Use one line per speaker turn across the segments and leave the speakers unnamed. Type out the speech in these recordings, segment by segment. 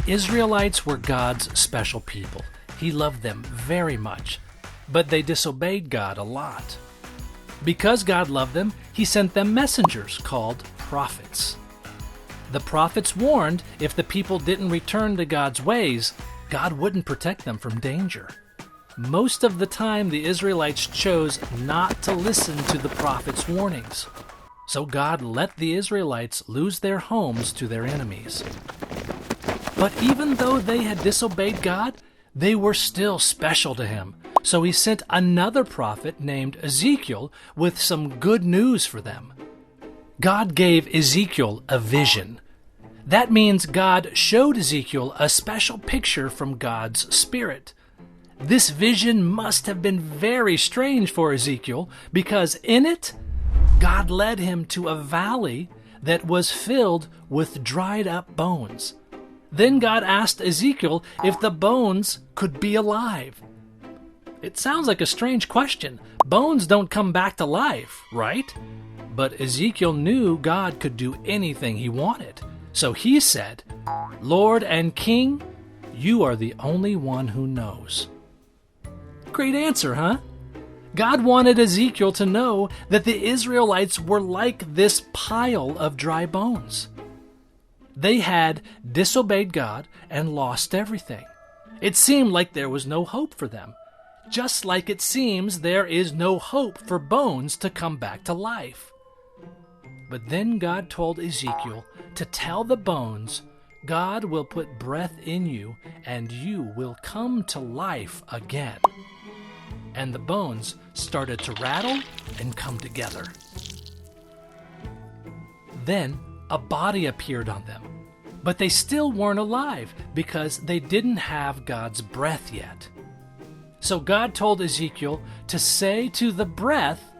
Israelites were God's special people. He loved them very much, but they disobeyed God a lot. Because God loved them, He sent them messengers called prophets. The prophets warned if the people didn't return to God's ways, God wouldn't protect them from danger. Most of the time, the Israelites chose not to listen to the prophets' warnings. So God let the Israelites lose their homes to their enemies. But even though they had disobeyed God, they were still special to Him. So He sent another prophet named Ezekiel with some good news for them. God gave Ezekiel a vision. That means God showed Ezekiel a special picture from God's Spirit. This vision must have been very strange for Ezekiel because in it, God led him to a valley that was filled with dried up bones. Then God asked Ezekiel if the bones could be alive. It sounds like a strange question. Bones don't come back to life, right? But Ezekiel knew God could do anything He wanted. So he said, "Lord and King, You are the only one who knows." Great answer, huh? God wanted Ezekiel to know that the Israelites were like this pile of dry bones. They had disobeyed God and lost everything. It seemed like there was no hope for them, just like it seems there is no hope for bones to come back to life. But then God told Ezekiel to tell the bones, God will put breath in you and you will come to life again. And the bones started to rattle and come together. Then a body appeared on them, but they still weren't alive because they didn't have God's breath yet. So God told Ezekiel to say to the breath,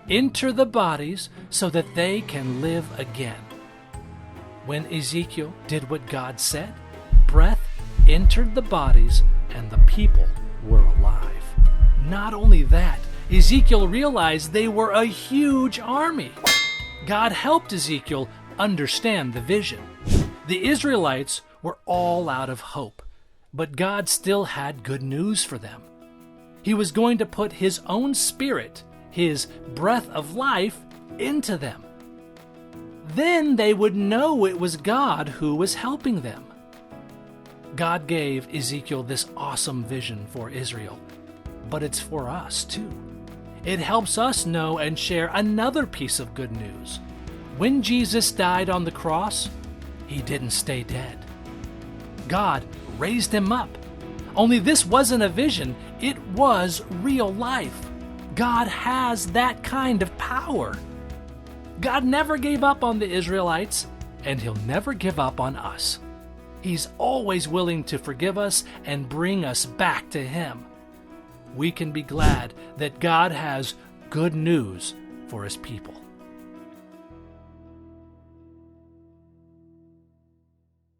"Enter the bodies so that they can live again." When Ezekiel did what God said, breath entered the bodies and the people were alive. Not only that, Ezekiel realized they were a huge army. God helped Ezekiel understand the vision. The Israelites were all out of hope, but God still had good news for them. He was going to put His own Spirit, His breath of life, into them. Then they would know it was God who was helping them. God gave Ezekiel this awesome vision for Israel, but it's for us too. It helps us know and share another piece of good news. When Jesus died on the cross, He didn't stay dead. God raised Him up. Only this wasn't a vision, it was real life. God has that kind of power. God never gave up on the Israelites, and He'll never give up on us. He's always willing to forgive us and bring us back to Him. We can be glad that God has good news for His people.